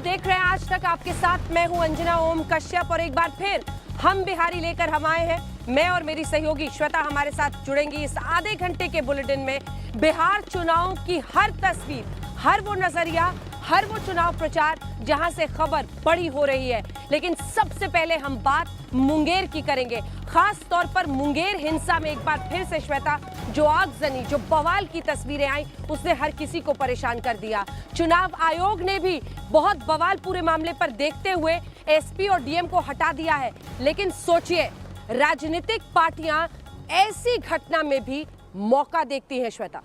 आप देख रहे हैं आज तक, आपके साथ मैं हूं अंजना ओम कश्यप और एक बार फिर हम बिहारी लेकर हम आए हैं। मैं और मेरी सहयोगी श्वेता हमारे साथ जुड़ेंगी इस आधे घंटे के बुलेटिन में। बिहार चुनाव की हर तस्वीर, हर वो नजरिया, हर वो चुनाव प्रचार जहां से खबर बड़ी हो रही है। लेकिन सबसे पहले हम बात मुंगेर की करेंगे, खास तौर पर मुंगेर हिंसा में एक बार फिर से श्वेता, जो आगजनी, जो बवाल की तस्वीरें आई, उसने हर किसी को परेशान कर दिया। चुनाव आयोग ने भी बहुत बवाल पूरे मामले पर देखते हुए एसपी और डीएम को हटा दिया है। लेकिन सोचिए, राजनीतिक पार्टियां ऐसी घटना में भी मौका देखती हैं श्वेता।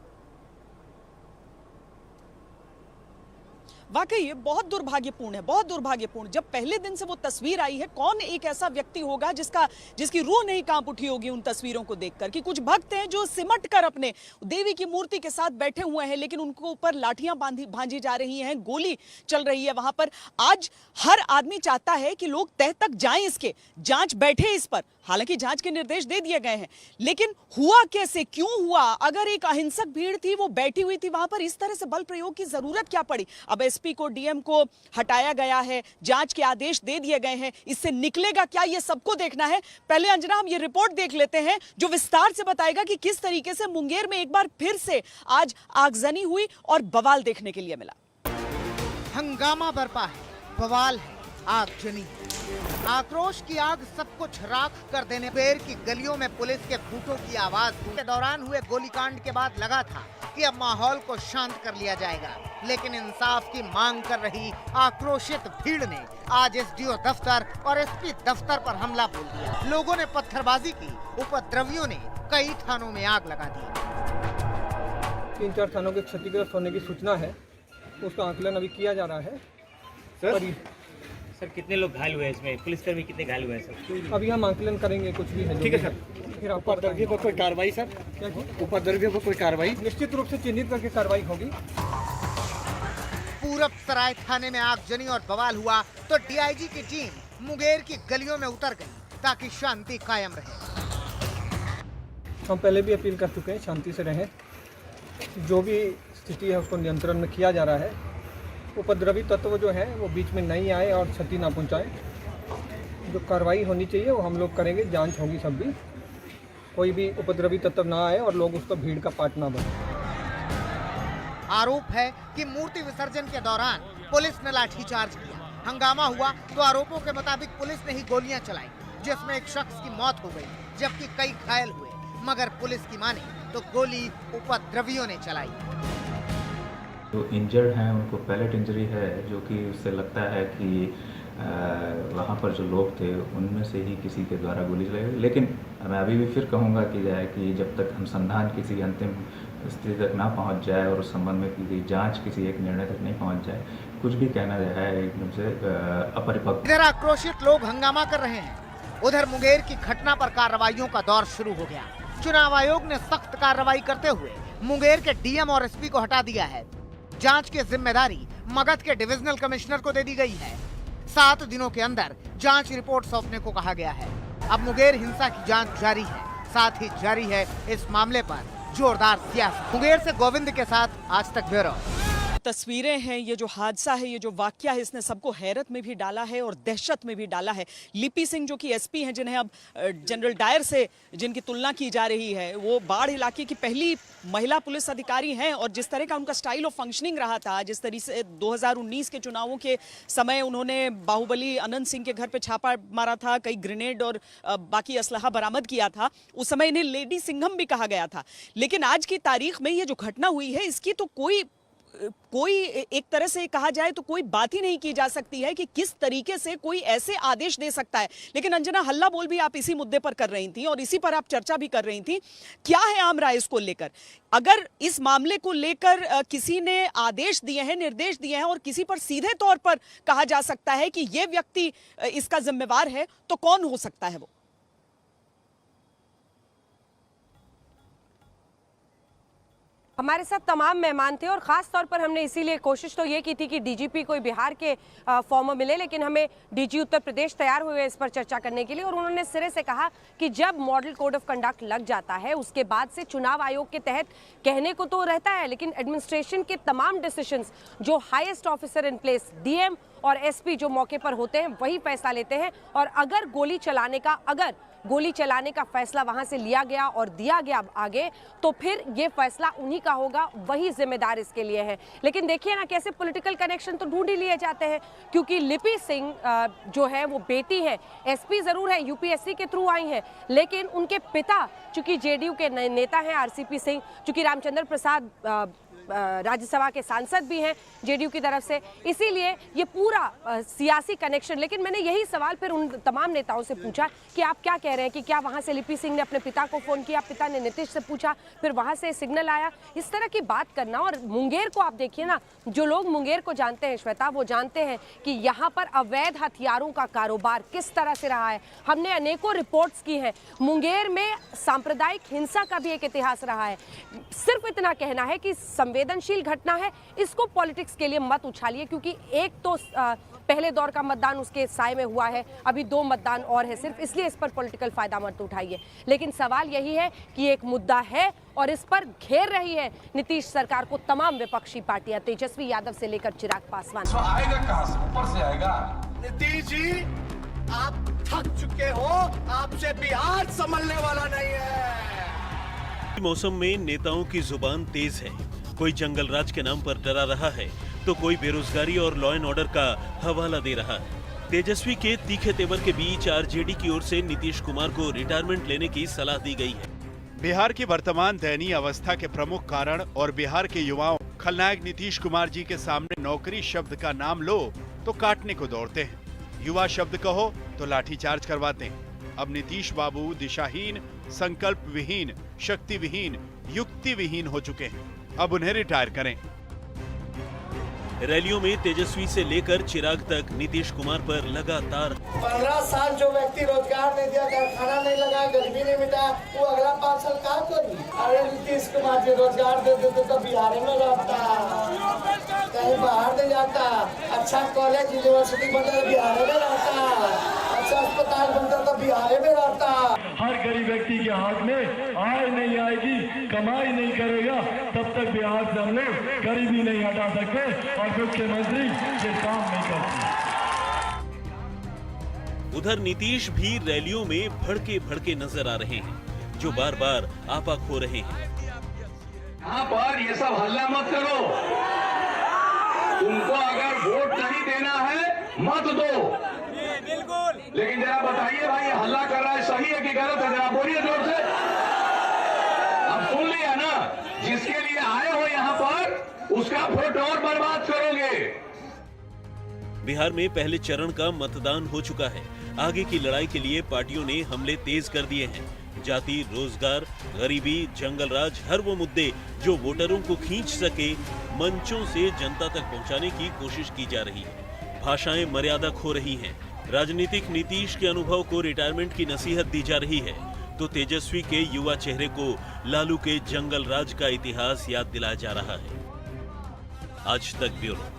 वाकई ये बहुत दुर्भाग्यपूर्ण है, बहुत दुर्भाग्यपूर्ण। जब पहले दिन से वो तस्वीर आई है, कौन एक ऐसा व्यक्ति होगा जिसकी रूह नहीं कांप उठी होगी उन तस्वीरों को देखकर, कि कुछ भक्त हैं जो सिमट कर अपने देवी की मूर्ति के साथ बैठे हुए हैं, लेकिन उनको ऊपर लाठियां भांजी जा रही हैं, गोली चल रही है वहां पर। आज हर आदमी चाहता है कि लोग तह तक जाएं, इसके जांच बैठे इस पर। हालांकि जांच के निर्देश दे दिए गए हैं, लेकिन हुआ कैसे, क्यों हुआ? अगर एक अहिंसक भीड़ थी, वो बैठी हुई थी वहां पर, इस तरह से बल प्रयोग की जरूरत क्या पड़ी? अब एसपी को, डीएम को हटाया गया है, जांच के आदेश दे दिए गए हैं, इससे निकलेगा क्या, ये सबको देखना है। पहले अंजना, हम ये रिपोर्ट देख लेते हैं जो विस्तार से बताएगा कि किस तरीके से मुंगेर में एक बार फिर से आज आगजनी हुई और बवाल देखने के लिए मिला। हंगामा बरपा है, बवाल है, आगजनी है। आक्रोश की आग सब कुछ राख कर देने। मुंगेर की गलियों में पुलिस के फूटों की आवाज के दौरान हुए गोलीकांड के बाद लगा था कि अब माहौल को शांत कर लिया जाएगा, लेकिन इंसाफ की मांग कर रही आक्रोशित भीड़ ने आज एसडीओ दफ्तर और एसपी दफ्तर पर हमला बोल दिया। लोगों ने पत्थरबाजी की, उपद्रवियों ने कई थानों में आग लगा दी। 3-4 थानों के क्षतिग्रस्त होने की सूचना है, उसका आकलन अभी किया जा रहा है। सर कितने लोग घायल हुए हैं इसमें? पुलिसकर्मी कितने घायल हुए हैं सर? अभी हम आकलन करेंगे, कुछ भी है। ठीक है सर। फिर आपको उपद्रवियों पर कोई कार्रवाई सर? क्या जी? उपद्रवियों पर कोई कार्रवाई? निश्चित रूप से चिन्हित करके कार्रवाई होगी। पूरब सराय थाने में आगजनी और बवाल हुआ तो डीआईजी की टीम मुंगेर की गलियों में उतर गई ताकि शांति कायम रहे। हम पहले भी अपील कर चुके हैं, शांति से रहें। जो भी स्थिति है उसको नियंत्रण में किया जा रहा है। उपद्रवी तत्व जो है वो बीच में नहीं आए और क्षति ना पहुंचाए। जो कार्रवाई होनी चाहिए वो हम लोग करेंगे, जांच होगी सब भी। कोई भी उपद्रवी तत्व ना आए और लोग उसका भीड़ का पार्ट ना बने। आरोप है कि मूर्ति विसर्जन के दौरान पुलिस ने लाठीचार्ज किया। हंगामा हुआ तो आरोपों के मुताबिक पुलिस ने ही गोलियां चलाई, जिसमें एक शख्स की मौत हो गई जबकि कई घायल हुए। मगर पुलिस की माने तो गोली उपद्रवियों ने चलाई। जो इंजर्ड हैं उनको पैलेट इंजरी है, जो कि उससे लगता है कि वहाँ पर जो लोग थे उनमें से ही किसी के द्वारा गोली चलाई गई। लेकिन मैं अभी भी फिर कहूँगा कि जब तक अनुसंधान किसी अंतिम स्थिति तक ना पहुँच जाए और उस संबंध में की गई जाँच किसी एक निर्णय तक नहीं पहुँच जाए, कुछ भी कहना जो है एकदम से अपरिपक्व। इधर आक्रोशित लोग हंगामा कर रहे हैं, उधर मुंगेर की घटना पर कार्रवाइयों का दौर शुरू हो गया। चुनाव आयोग ने सख्त कार्रवाई करते हुए मुंगेर के डीएम और एसपी को हटा दिया है। जांच की जिम्मेदारी मगध के डिविजनल कमिश्नर को दे दी गई है। 7 दिनों के अंदर जांच रिपोर्ट सौंपने को कहा गया है। अब मुंगेर हिंसा की जांच जारी है, साथ ही जारी है इस मामले पर जोरदार सियासत। मुंगेर से गोविंद के साथ आज तक ब्यूरो। तस्वीरें हैं, ये जो हादसा है, ये जो वाकया है, इसने सबको हैरत में भी डाला है और दहशत में भी डाला है। लिपि सिंह जो कि एसपी हैं, जिन्हें अब जनरल डायर से जिनकी तुलना की जा रही है, वो बाढ़ इलाके की पहली महिला पुलिस अधिकारी हैं। और जिस तरह का उनका स्टाइल ऑफ फंक्शनिंग रहा था, जिस तरह से 2019 के चुनावों के समय उन्होंने बाहुबली अनंत सिंह के घर पे छापा मारा था, कई ग्रेनेड और बाकी असलहा बरामद किया था, उस समय इन्हें लेडी सिंघम भी कहा गया था। लेकिन आज की तारीख में ये जो घटना हुई है, इसकी तो कोई एक तरह से कहा जाए तो कोई बात ही नहीं की जा सकती है कि किस तरीके से कोई ऐसे आदेश दे सकता है। लेकिन अंजना, हल्ला बोल भी आप इसी मुद्दे पर कर रही थी और इसी पर आप चर्चा भी कर रही थी। क्या है आम राय इसको लेकर? अगर इस मामले को लेकर किसी ने आदेश दिए हैं, निर्देश दिए हैं और किसी पर सीधे तौर पर कहा जा सकता है कि यह व्यक्ति इसका जिम्मेवार है, तो कौन हो सकता है वो? हमारे साथ तमाम मेहमान थे और ख़ास तौर पर हमने इसीलिए कोशिश तो ये की थी कि डीजीपी कोई बिहार के फॉर्म में मिले, लेकिन हमें डीजी उत्तर प्रदेश तैयार हुए इस पर चर्चा करने के लिए। और उन्होंने सिरे से कहा कि जब मॉडल कोड ऑफ कंडक्ट लग जाता है उसके बाद से चुनाव आयोग के तहत कहने को तो रहता है, लेकिन एडमिनिस्ट्रेशन के तमाम डिसीजंस जो highest officer in place DM और एसपी जो मौके पर होते हैं वही फैसला लेते हैं। और अगर गोली चलाने का फैसला वहां से लिया गया और दिया गया आगे, तो फिर ये फैसला उन्हीं का होगा, वही जिम्मेदार इसके लिए है। लेकिन देखिए ना कैसे पॉलिटिकल कनेक्शन तो ढूंढ ही लिए जाते हैं, क्योंकि लिपि सिंह जो है वो बेटी है, एसपी जरूर है, यूपीएससी के थ्रू आई हैं, लेकिन उनके पिता चूंकि जेडीयू के नेता हैं आरसीपी सिंह, चूंकि रामचंद्र प्रसाद राज्यसभा के सांसद भी हैं जेडीयू की तरफ से, इसीलिए ये पूरा सियासी कनेक्शन। लेकिन मैंने यही सवाल फिर उन तमाम नेताओं से पूछा कि आप क्या कह रहे हैं कि क्या वहां से लिपि सिंह ने अपने पिता को फोन किया, पिता ने नीतीश से पूछा, फिर वहां से सिग्नल आया, इस तरह की बात करना। और मुंगेर को आप देखिए ना, जो लोग मुंगेर को जानते हैं श्वेता, वो जानते हैं कि यहाँ पर अवैध हथियारों का कारोबार किस तरह से रहा है। हमने अनेकों रिपोर्ट्स की हैं, मुंगेर में सांप्रदायिक हिंसा का भी एक इतिहास रहा है। सिर्फ इतना कहना है कि संवेदनशील घटना है, इसको पॉलिटिक्स के लिए मत उछालिए, क्योंकि एक तो पहले दौर का मतदान उसके साए में हुआ है, अभी 2 मतदान और है सिर्फ, इसलिए इस पर पॉलिटिकल फायदा मत उठाइए। लेकिन सवाल यही है कि एक मुद्दा है और इस पर घेर रही है नीतीश सरकार को तमाम विपक्षी पार्टियां, तेजस्वी यादव से लेकर चिराग पासवान। तो आएगा कहां से? ऊपर से आएगा। नीतीश जी, आप थक चुके हो, आपसे बिहार संभलने वाला नहीं है। मौसम में नेताओं की जुबान तेज है, कोई जंगल राज के नाम पर डरा रहा है तो कोई बेरोजगारी और लॉ एंड ऑर्डर का हवाला दे रहा है। तेजस्वी के तीखे तेवर के बीच आरजेडी की ओर से नीतीश कुमार को रिटायरमेंट लेने की सलाह दी गई है। बिहार की वर्तमान दयनीय अवस्था के प्रमुख कारण और बिहार के युवाओं खलनायक नीतीश कुमार जी के सामने नौकरी शब्द का नाम लो तो काटने को दौड़ते हैं, युवा शब्द कहो तो लाठीचार्ज करवाते हैं। अब नीतीश बाबू दिशाहीन, संकल्प विहीन, शक्ति विहीन, युक्ति विहीन हो चुके हैं। अब उन्हें रिटायर करें। रैलियों में तेजस्वी से लेकर चिराग तक नीतीश कुमार पर लगातार 15 साल जो व्यक्ति रोजगार नहीं दिया, कारखाना नहीं लगाया, गरीबी नहीं मिटाया, वो अगला 5 साल क्या करेगी? अरे नीतीश कुमार जी रोजगार दे देते तो बिहार में रहता, कहीं बाहर नहीं जाता, अच्छा कॉलेज यूनिवर्सिटी बनता तो बिहार में रहता, अच्छा अस्पताल बनता तो बिहार में रहता। हर गरीब व्यक्ति के हाथ में आय नहीं आएगी, कमाई नहीं करेगा, तब तक बिहार से हम लोग गरीबी नहीं हटा सकते और मुख्यमंत्री ये काम नहीं करते। उधर नीतीश भी रैलियों में भड़के नजर आ रहे हैं, जो बार बार आपा खो रहे हैं। यहाँ पर ये सब हल्ला मत करो, तुमको अगर वोट नहीं देना है मत दो, बिल्कुल। लेकिन जरा बताइए भाई, हल्ला कर रहा है सही है कि गलत है? जरा बोलिए जोर से। अब सुन लिया ना, जिसके लिए आए हो यहाँ पर उसका वोट और बर्बाद करोगे। बिहार में पहले चरण का मतदान हो चुका है। आगे की लड़ाई के लिए पार्टियों ने हमले तेज कर दिए हैं। जाति, रोजगार, गरीबी, जंगल राज, हर वो मुद्दे जो वोटरों को खींच सके, मंचों से जनता तक पहुंचाने की कोशिश की जा रही है। भाषाएं मर्यादा खो रही हैं। राजनीतिक नीतीश के अनुभव को रिटायरमेंट की नसीहत दी जा रही है, तो तेजस्वी के युवा चेहरे को लालू के जंगल राज का इतिहास याद दिलाया जा रहा है। आज तक ब्यूरो।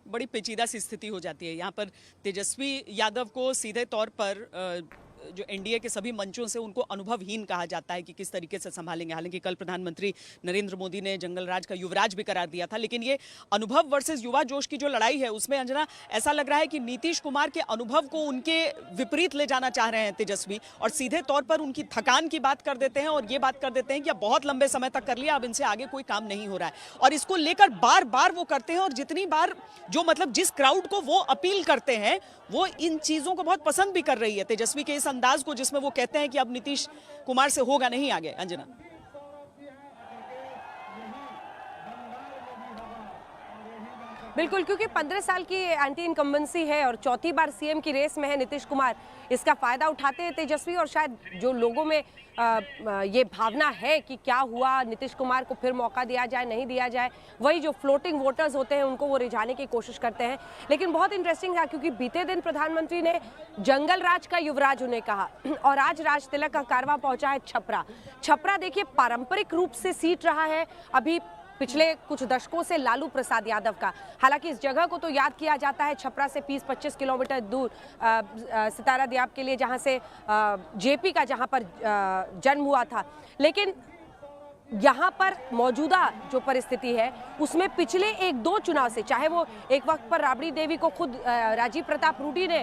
बड़ी पेचीदा सी स्थिति हो जाती है यहाँ पर। तेजस्वी यादव को सीधे तौर पर जो एनडीए के सभी मंचों से उनको अनुभवहीन कहा जाता है कि किस तरीके से संभालेंगे। हालांकि कल प्रधानमंत्री नरेंद्र मोदी ने जंगल राज का युवराज भी करार दिया था, लेकिन ये अनुभव वर्सेस युवा जोश की जो लड़ाई है उसमें अंजना ऐसा लग रहा है कि नीतीश कुमार के अनुभव को उनके विपरीत ले जाना चाह रहे हैं तेजस्वी, और सीधे तौर पर उनकी थकान की बात कर देते हैं और ये बात कर देते हैं कि अब बहुत लंबे समय तक कर लिया, अब इनसे आगे कोई काम नहीं हो रहा है। और इसको लेकर बार बार वो करते हैं, और जितनी बार जो मतलब जिस क्राउड को वो अपील करते हैं वो इन चीजों को बहुत पसंद भी कर रही है, तेजस्वी के इस अंदाज को जिसमें वो कहते हैं कि अब नीतीश कुमार से होगा नहीं आगे। अंजना, बिल्कुल, क्योंकि 15 साल की एंटी इनकम्बेंसी है और चौथी बार सीएम की रेस में है नीतीश कुमार। इसका फायदा उठाते हैं तेजस्वी, और शायद जो लोगों में ये भावना है कि क्या हुआ, नीतीश कुमार को फिर मौका दिया जाए नहीं दिया जाए, वही जो फ्लोटिंग वोटर्स होते हैं उनको वो रिझाने की कोशिश करते हैं। लेकिन बहुत इंटरेस्टिंग था क्योंकि बीते दिन प्रधानमंत्री ने जंगल राज का युवराज उन्हें कहा, और आज राज तिलक का कारवां पहुंचा है छपरा। छपरा देखिए पारंपरिक रूप से सीट रहा है अभी पिछले कुछ दशकों से लालू प्रसाद यादव का। हालांकि इस जगह को तो याद किया जाता है छपरा से 20-25 किलोमीटर दूर सितारा दियाब के लिए, जहां से जेपी का जहां पर जन्म हुआ था। लेकिन यहाँ पर मौजूदा जो परिस्थिति है उसमें पिछले 1-2 चुनाव से, चाहे वो एक वक्त पर राबड़ी देवी को खुद राजीव प्रताप रूडी ने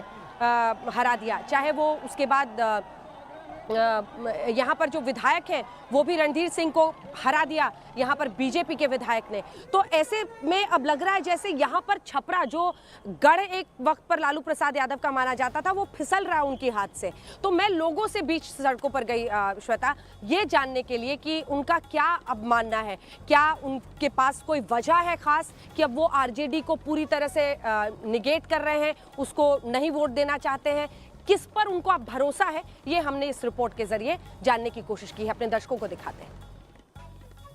हरा दिया, चाहे वो उसके बाद यहाँ पर जो विधायक हैं वो भी रणधीर सिंह को हरा दिया यहाँ पर बीजेपी के विधायक ने, तो ऐसे में अब लग रहा है जैसे यहाँ पर छपरा जो गढ़ एक वक्त पर लालू प्रसाद यादव का माना जाता था वो फिसल रहा है उनके हाथ से। तो मैं लोगों से बीच सड़कों पर गई श्वेता, ये जानने के लिए कि उनका क्या अब मानना है, क्या उनके पास कोई वजह है खास कि अब वो आरजेडी को पूरी तरह से निगेट कर रहे हैं, उसको नहीं वोट देना चाहते हैं, किस पर उनको अब भरोसा है, ये हमने इस रिपोर्ट के जरिए जानने की कोशिश की है। अपने दर्शकों को दिखाते हैं।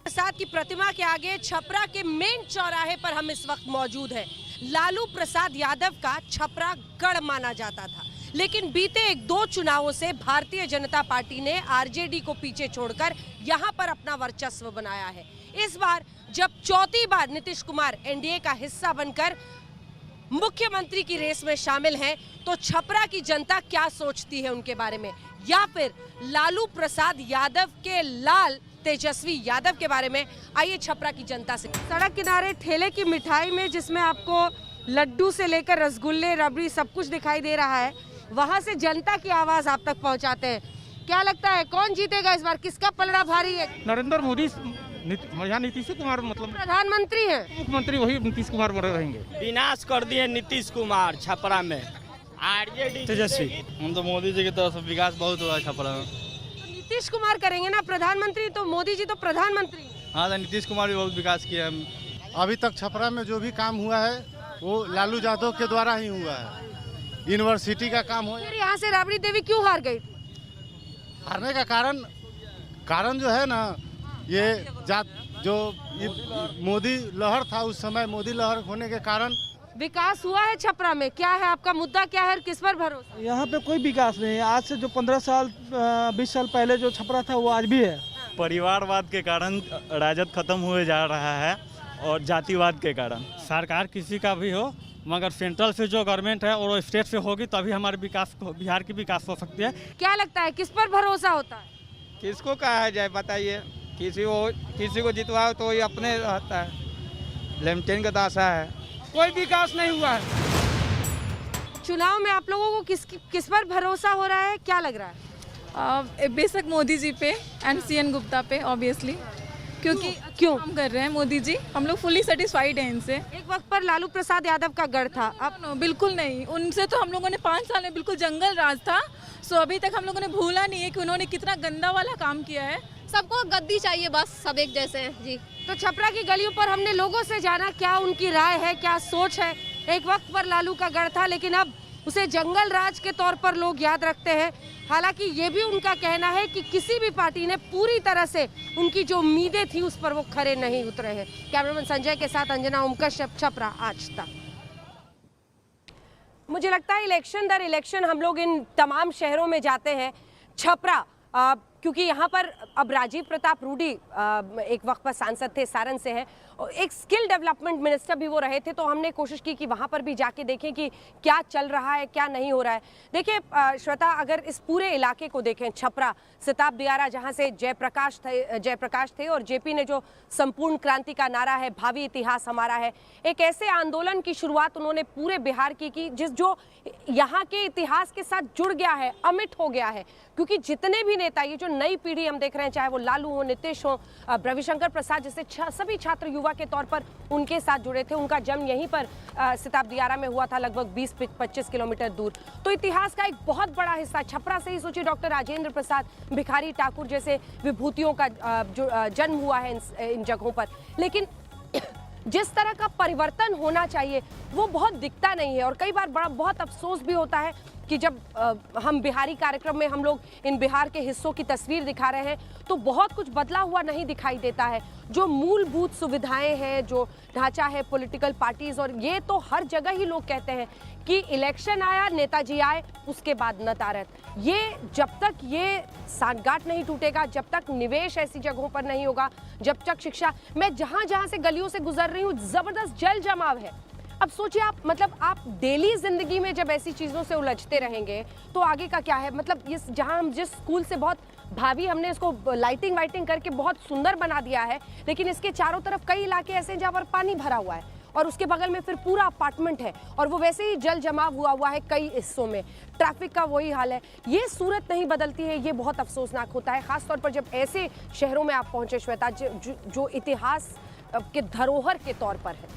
प्रसाद की प्रतिमा के आगे छपरा के मेन चौराहे पर हम इस वक्त मौजूद हैं। लालू प्रसाद यादव का छपरा गढ़ माना जाता था, लेकिन बीते 1-2 चुनावों से भारतीय जनता पार्टी ने आरजेडी को पीछे छोड़कर यहां पर अपना वर्चस्व बनाया है। इस बार जब चौथी बार नीतीश कुमार एनडीए का हिस्सा बनकर मुख्यमंत्री की रेस में शामिल हैं, तो छपरा की जनता क्या सोचती है उनके बारे में, या फिर लालू प्रसाद यादव के लाल तेजस्वी यादव के बारे में, आइए छपरा की जनता से। सड़क किनारे ठेले की मिठाई में जिसमें आपको लड्डू से लेकर रसगुल्ले, रबड़ी सब कुछ दिखाई दे रहा है, वहां से जनता की आवाज आप तक पहुंचाते हैं। क्या लगता है कौन जीतेगा इस बार, किसका पलड़ा भारी है? नरेंद्र मोदी या नीतीश कुमार, मतलब प्रधानमंत्री है, मुख्यमंत्री वही नीतीश कुमार रहेंगे। विनाश कर दिए नीतीश कुमार छपरा में, आरजेडी तेजस्वी। हम तो मोदी जी की तरफ से विकास बहुत हुआ है छपरा में। तो नीतीश कुमार करेंगे ना प्रधानमंत्री, तो मोदी जी तो प्रधानमंत्री। हाँ, तो नीतीश कुमार भी बहुत विकास किया है। अभी तक छपरा में जो भी काम हुआ है वो लालू यादव के द्वारा ही हुआ है। यूनिवर्सिटी का काम हो, यहाँ से राबड़ी देवी क्यों हार गई? हारने का कारण जो है ना, ये जो मोदी लहर था उस समय, मोदी लहर होने के कारण विकास हुआ है छपरा में। क्या है आपका मुद्दा, क्या है, किस पर भरोसा? यहाँ पे कोई विकास नहीं है। आज से जो 15 साल 20 साल पहले जो छपरा था वो आज भी है। परिवारवाद के कारण राजद खत्म हुए जा रहा है और जातिवाद के कारण। सरकार किसी का भी हो, मगर सेंट्रल से जो गवर्नमेंट है और स्टेट से होगी तभी हमारे विकास, बिहार की विकास हो सकती है। क्या लगता है किस पर भरोसा होता है? किसको कहा जाए बताइए, किसी को जितवाओ तो ये अपने रहता है, लेमटेन का दासा है, कोई विकास नहीं हुआ है। चुनाव में आप लोगों को किस पर भरोसा हो रहा है, क्या लग रहा है? बेशक मोदी जी पे एंड सीएन गुप्ता पे, ऑब्वियसली, क्योंकि क्यों काम कर रहे हैं मोदी जी, हम लोग फुली सेटिस्फाइड हैं इनसे। एक वक्त पर लालू प्रसाद यादव का गढ़ था, अब बिल्कुल नहीं, उनसे तो हम लोगों ने 5 साल में बिल्कुल जंगल राज था, सो अभी तक हम लोगों ने भूला नहीं है कि उन्होंने कितना गंदा वाला काम किया है। सबको गद्दी चाहिए, बस सब एक जैसे हैं जी। तो छपरा की गलियों पर हमने लोगों से जाना क्या उनकी राय है, क्या सोच है। एक वक्त पर लालू का गढ़ था, लेकिन अब उसे जंगल राज के तौर पर लोग याद रखते हैं। हालांकि ये भी उनका कहना है कि किसी भी पार्टी ने पूरी तरह से उनकी जो उम्मीदें थी उस पर वो खरे नहीं उतरे हैं। कैमरामैन संजय के साथ अंजना ओम कश्यप, छपरा आज तक। मुझे लगता है इलेक्शन दर इलेक्शन हम लोग इन तमाम शहरों में जाते हैं। छपरा क्योंकि यहाँ पर अब राजीव प्रताप रूडी एक वक्त पर सांसद थे, सारण से हैं, और एक स्किल डेवलपमेंट मिनिस्टर भी वो रहे थे, तो हमने कोशिश की कि वहाँ पर भी जाके देखें कि क्या चल रहा है, क्या नहीं हो रहा है। देखिए श्वेता, अगर इस पूरे इलाके को देखें, छपरा, सिताब दियारा, जहाँ से जयप्रकाश थे और जेपी ने जो संपूर्ण क्रांति का नारा है, भावी इतिहास हमारा है, एक ऐसे आंदोलन की शुरुआत उन्होंने पूरे बिहार की जो यहाँ के इतिहास के साथ जुड़ गया है, अमिट हो गया है। क्योंकि जितने भी नेता, ये जो नई पीढ़ी हम देख रहे हैं, चाहे वो लालू हो, नीतीश हो, रविशंकर प्रसाद जैसे सभी छात्र युवा के तौर पर उनके साथ जुड़े थे। उनका जन्म यहीं पर सिताब दियारा में हुआ था, लगभग 20-25 किलोमीटर दूर। तो इतिहास का एक बहुत बड़ा हिस्सा छपरा से ही, सोचिए डॉक्टर राजेंद्र प्रसाद, भिखारी ठाकुर जैसे विभूतियों का जो जन्म हुआ है इन जगहों पर। लेकिन जिस तरह का परिवर्तन होना चाहिए वो बहुत दिखता नहीं है, और कई बार बहुत अफसोस भी होता है कि जब हम बिहारी कार्यक्रम में हम लोग इन बिहार के हिस्सों की तस्वीर दिखा रहे हैं तो बहुत कुछ बदला हुआ नहीं दिखाई देता है। जो मूलभूत सुविधाएं हैं, जो ढांचा है, पॉलिटिकल पार्टीज, और ये तो हर जगह ही लोग कहते हैं कि इलेक्शन आया, नेताजी आए, उसके बाद नतारत। ये जब तक ये सांठगांठ नहीं टूटेगा, जब तक निवेश ऐसी जगहों पर नहीं होगा, जब तक शिक्षा, मैं जहाँ से गलियों से गुजर रही हूँ, जबरदस्त जल जमाव है। अब सोचिए आप, मतलब आप डेली जिंदगी में जब ऐसी चीजों से उलझते रहेंगे तो आगे का क्या है। मतलब ये जहां हम जिस स्कूल से बहुत भाभी हमने इसको लाइटिंग वाइटिंग करके बहुत सुंदर बना दिया है, लेकिन इसके चारों तरफ कई इलाके ऐसे हैं जहां पर पानी भरा हुआ है और उसके बगल में फिर पूरा अपार्टमेंट है और वो वैसे ही जल जमाव हुआ है कई हिस्सों में। ट्रैफिक का वही हाल है। ये सूरत नहीं बदलती है, ये बहुत अफसोसनाक होता है, खासतौर पर जब ऐसे शहरों में आप पहुंचे श्वेता जो इतिहास के धरोहर के तौर पर है।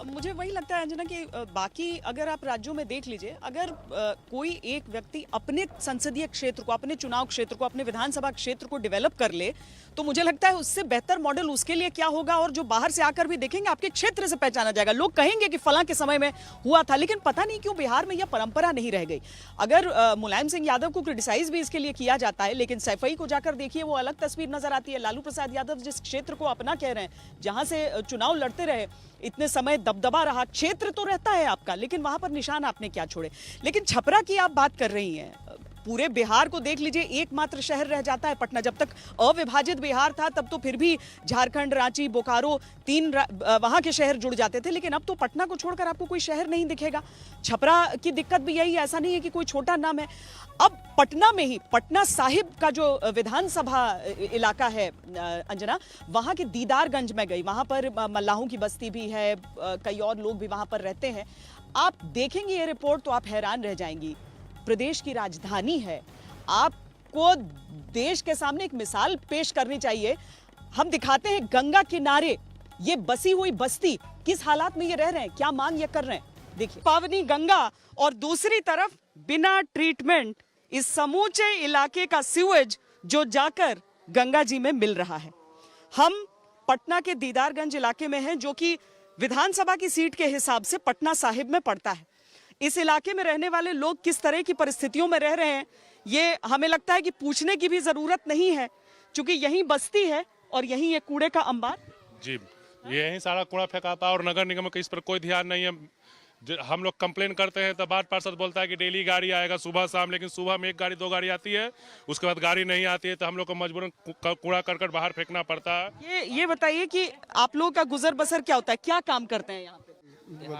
मुझे वही लगता है अंजना कि बाकी अगर आप राज्यों में देख लीजिए, अगर कोई एक व्यक्ति अपने संसदीय क्षेत्र को, अपने चुनाव क्षेत्र को, अपने विधानसभा क्षेत्र को डेवलप कर ले तो मुझे लगता है उससे बेहतर मॉडल उसके लिए क्या होगा। और जो बाहर से आकर भी देखेंगे आपके क्षेत्र से पहचाना जाएगा। लोग कहेंगे कि फलां के समय में हुआ था, लेकिन पता नहीं क्यों बिहार में यह परंपरा नहीं रह गई। अगर मुलायम सिंह यादव को क्रिटिसाइज भी इसके लिए किया जाता है, लेकिन सैफई को जाकर देखिए वो अलग तस्वीर नजर आती है। लालू प्रसाद यादव जिस क्षेत्र को अपना कह रहे हैं, जहां से चुनाव लड़ते रहे, इतने समय दबदबा रहा, क्षेत्र तो रहता है आपका, लेकिन वहां पर निशान आपने क्या छोड़े। लेकिन छपरा की आप बात कर रही हैं, पूरे बिहार को देख लीजिए, एकमात्र शहर रह जाता है पटना। जब तक अविभाजित बिहार था तब तो फिर भी झारखंड, रांची, बोकारो 3 वहां के शहर जुड़ जाते थे, लेकिन अब तो पटना को छोड़कर आपको कोई शहर नहीं दिखेगा। छपरा की दिक्कत भी यही, ऐसा नहीं है कि कोई छोटा नाम है। अब पटना में ही पटना साहिब का जो विधानसभा इलाका है अंजना, वहां के दीदारगंज में गई, वहां पर मल्लाहों की बस्ती भी है, कई और लोग भी वहां पर रहते हैं। आप देखेंगे ये रिपोर्ट तो आप हैरान रह जाएंगी। प्रदेश की राजधानी है, आपको देश के सामने एक मिसाल पेश करनी चाहिए। हम दिखाते हैं गंगा किनारे ये बसी हुई बस्ती किस हालात में ये रह रहे हैं, क्या मांग ये कर रहे हैं। देखिए पावनी गंगा और दूसरी तरफ बिना ट्रीटमेंट इस समूचे इलाके का सीवेज जो जाकर गंगा जी में मिल रहा है। हम पटना के दीदारगंज इलाके में हैं, जो कि विधानसभा की सीट के हिसाब से पटना साहिब में पड़ता है। इस इलाके में रहने वाले लोग किस तरह की परिस्थितियों में रह रहे हैं, ये हमें लगता है कि पूछने की भी जरूरत नहीं है, क्योंकि यही बस्ती है और यही ये कूड़े का अंबार। जी, यही सारा कूड़ा फेंकाता है और नगर निगम का इस पर कोई ध्यान नहीं है। हम लोग कंप्लेन करते हैं तो वार्ड पार्षद बोलता है कि डेली गाड़ी आएगा सुबह शाम, लेकिन सुबह में 1 गाड़ी 2 गाड़ी आती है, उसके बाद गाड़ी नहीं आती है तो हम लोग को मजबूरन कूड़ा करकट बाहर फेंकना पड़ता है। ये बताइए कि आप लोगों का गुजर बसर क्या होता है, क्या काम करते हैं यहाँ पे?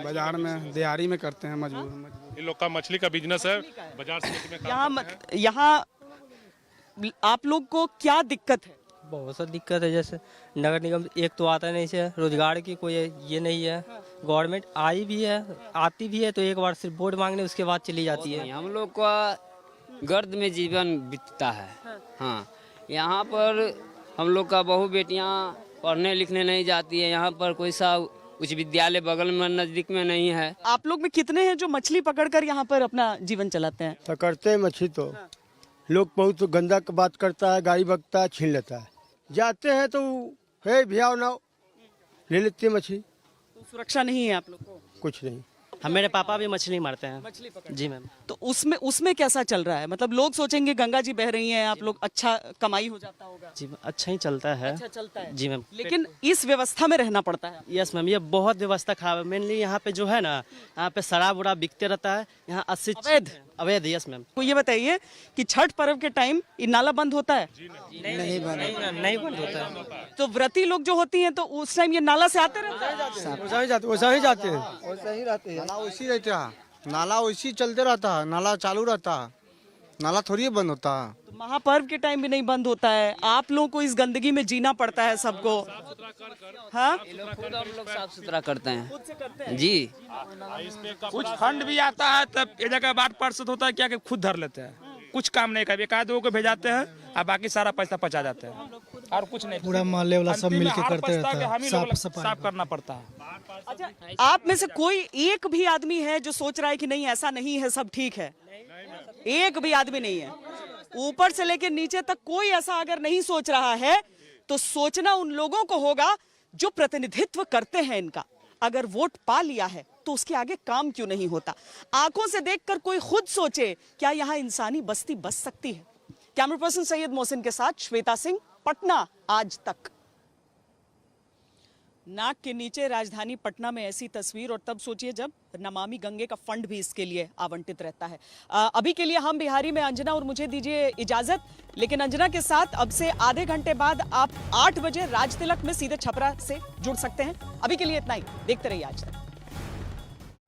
बाजार में, दिहाड़ी में करते हैं, मजबूर। इन लोग का मछली का बिजनेस है, बाजार से यहाँ आप लोग को क्या दिक्कत है? बहुत सा दिक्कत है। जैसे नगर निगम एक तो आता नहीं है, रोजगार की कोई ये नहीं है। गवर्नमेंट आई भी है, आती भी है तो एक बार सिर्फ वोट मांगने, उसके बाद चली जाती है। हम लोग का गर्द में जीवन बीतता है। हाँ, यहाँ पर हम लोग का बहू बेटियाँ पढ़ने लिखने नहीं जाती है। यहाँ पर कोई सा उच्च विद्यालय बगल में नजदीक में नहीं है। आप लोग में कितने हैं जो मछली पकड़कर यहाँ पर अपना जीवन चलाते हैं? पकड़ते हैं मछली तो लोग बहुत गंदा बात करता है, गाड़ी बकता है, छीन लेता है। जाते हैं तो है भैया ना ले लेते हैं मछली। तो सुरक्षा नहीं है आप लोग को? कुछ नहीं। हम मेरे पापा भी मछली मारते हैं। मछली पकड़? जी मैम। तो उसमें कैसा चल रहा है? मतलब लोग सोचेंगे गंगा जी बह रही हैं, आप लोग अच्छा कमाई हो जाता होगा। जी अच्छा ही चलता है। अच्छा चलता है जी मैम। लेकिन इस व्यवस्था में रहना पड़ता है। यस मैम, ये बहुत व्यवस्था खराब है। मेनली यहाँ पे जो है ना, यहाँ पे शराब उराब बिकते रहता है। यहाँ 80 अवैध। Yes ma'am. तो ये बताइए कि छठ पर्व के टाइम ये नाला बंद होता है? नहीं बंद होता है। तो व्रती लोग जो होती हैं तो उस टाइम ये नाला से आते रहते हैं? वैसा ही जाते हैं, वैसा ही रहते हैं। नाला वैसी रहता है, नाला वैसी चलते रहता है, नाला चालू रहता है, नाला थोड़ी बंद होता है। तो महापर्व के टाइम भी नहीं बंद होता है। आप लोगों को इस गंदगी में जीना पड़ता है सबको। हाँ, खुद हम लोग साफ सुथरा करते हैं जी। कुछ फंड भी आता है तब ये जगह वार्ड पार्षद होता है क्या कि खुद धर लेते हैं। कुछ काम नहीं कर, 1-2 को भेजाते हैं और बाकी सारा पैसा पचा जाते हैं और कुछ नहीं। पूरा मोहल्ले वाला सब मिलके करते रहता है, साफ करना पड़ता है। अच्छा, आप में से कोई एक भी आदमी है जो सोच रहा है कि नहीं ऐसा नहीं है, सब ठीक है? एक भी आदमी नहीं है। ऊपर से लेकर नीचे तक कोई ऐसा अगर नहीं सोच रहा है तो सोचना उन लोगों को होगा जो प्रतिनिधित्व करते हैं इनका। अगर वोट पा लिया है तो उसके आगे काम क्यों नहीं होता? आंखों से देखकर कोई खुद सोचे, क्या यहाँ इंसानी बस्ती बस सकती है? कैमरा पर्सन सैयद मोहसिन के साथ श्वेता सिंह, पटना आज तक। नाक के नीचे राजधानी पटना में ऐसी तस्वीर, और तब सोचिए जब नमामि गंगे का फंड भी इसके लिए आवंटित रहता है। अभी के लिए हम बिहारी में अंजना और मुझे दीजिए इजाजत, लेकिन अंजना के साथ अब से आधे घंटे बाद आप 8 बजे राज तिलक में सीधे छपरा से जुड़ सकते हैं। अभी के लिए इतना ही, देखते रहिए आज तक।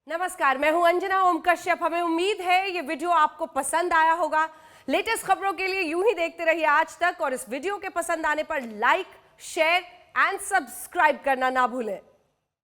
नमस्कार, मैं हूं अंजना ओम कश्यप। हमें उम्मीद है ये वीडियो आपको पसंद आया होगा। लेटेस्ट खबरों के लिए यूं ही देखते रहिए आज तक, और इस वीडियो के पसंद आने पर लाइक, शेयर एंड सब्सक्राइब करना ना भूलें।